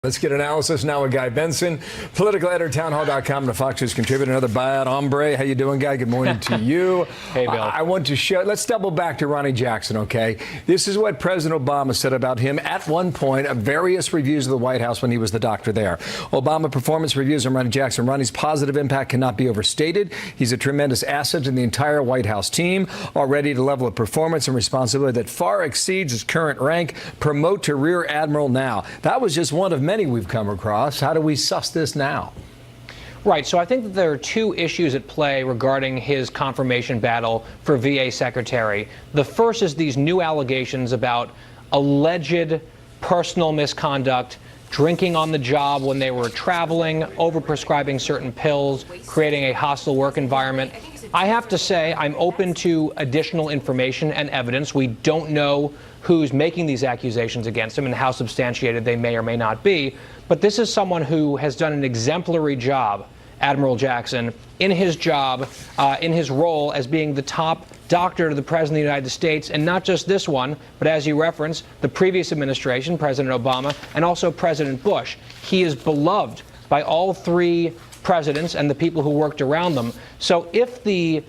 Let's get analysis now with Guy Benson, political editor, townhall.com, and a Fox News contributor, another bad hombre. How you doing, Guy? Good morning to you. Hey, Bill. I want to show, let's double back to Ronny Jackson, okay? This is what President Obama said about him at one point of various reviews of the White House when he was the doctor there. Obama performance reviews on Ronny Jackson. Ronny's positive impact cannot be overstated. He's a tremendous asset to the entire White House team, already at a level of performance and responsibility that far exceeds his current rank. Promote to Rear Admiral now. That was just one of many we've come across. How do we suss this now? Right. So I think that there are two issues at play regarding his confirmation battle for VA Secretary. The first is these new allegations about alleged personal misconduct, drinking on the job when they were traveling, overprescribing certain pills, creating a hostile work environment. I have to say I'm open to additional information and evidence. We don't know who's making these accusations against him and how substantiated they may or may not be. But this is someone who has done an exemplary job, Admiral Jackson, in his job, in his role as being the top doctor to the President of the United States, and not just this one, but as you referenced, the previous administration, President Obama, and also President Bush. He is beloved by all three presidents and the people who worked around them. So if the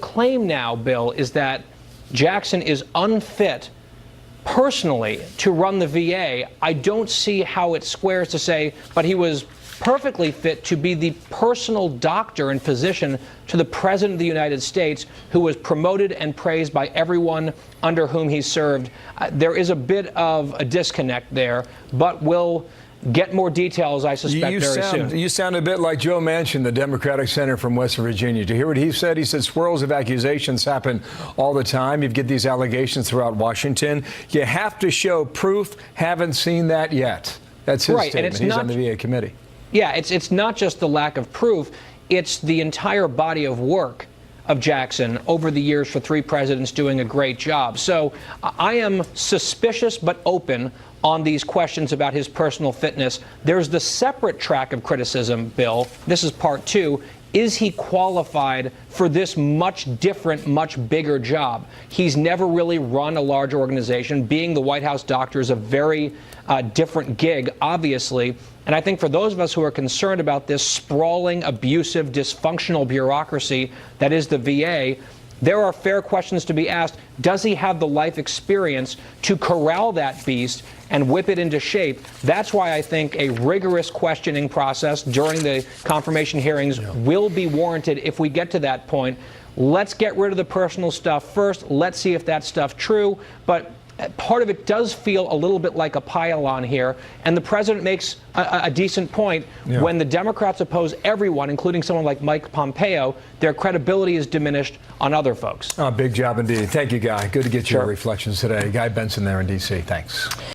claim now, Bill, is that Jackson is unfit personally to run the VA, I don't see how it squares to say, but he was perfectly fit to be the personal doctor and physician to the President of the United States, who was promoted and praised by everyone under whom he served. There is a bit of a disconnect there, but we'll get more details, I suspect, very soon. You sound a bit like Joe Manchin, the Democratic senator from West Virginia. Do you hear what he said? He said swirls of accusations happen all the time. You get these allegations throughout Washington. You have to show proof. Haven't seen that yet. That's his statement. And he's on the VA committee. Yeah, it's not just the lack of proof. It's the entire body of work of Jackson over the years for three presidents doing a great job. So I am suspicious but open on these questions about his personal fitness. There's the separate track of criticism, Bill. This is part two. Is he qualified for this much different, much bigger job? He's never really run a large organization. Being the White House doctor is a very different gig, obviously. And I think for those of us who are concerned about this sprawling, abusive, dysfunctional bureaucracy that is the VA, there are fair questions to be asked. Does he have the life experience to corral that beast and whip it into shape? That's why I think a rigorous questioning process during the confirmation hearings will be warranted if we get to that point. Let's get rid of the personal stuff first. Let's see if that stuff's true. But part of it does feel a little bit like a pile-on here, and the president makes a decent point. When the Democrats oppose everyone, including someone like Mike Pompeo, their credibility is diminished on other folks. Big job indeed. Thank you, Guy. Good to get your reflections today. Guy Benson there in D.C. Thanks.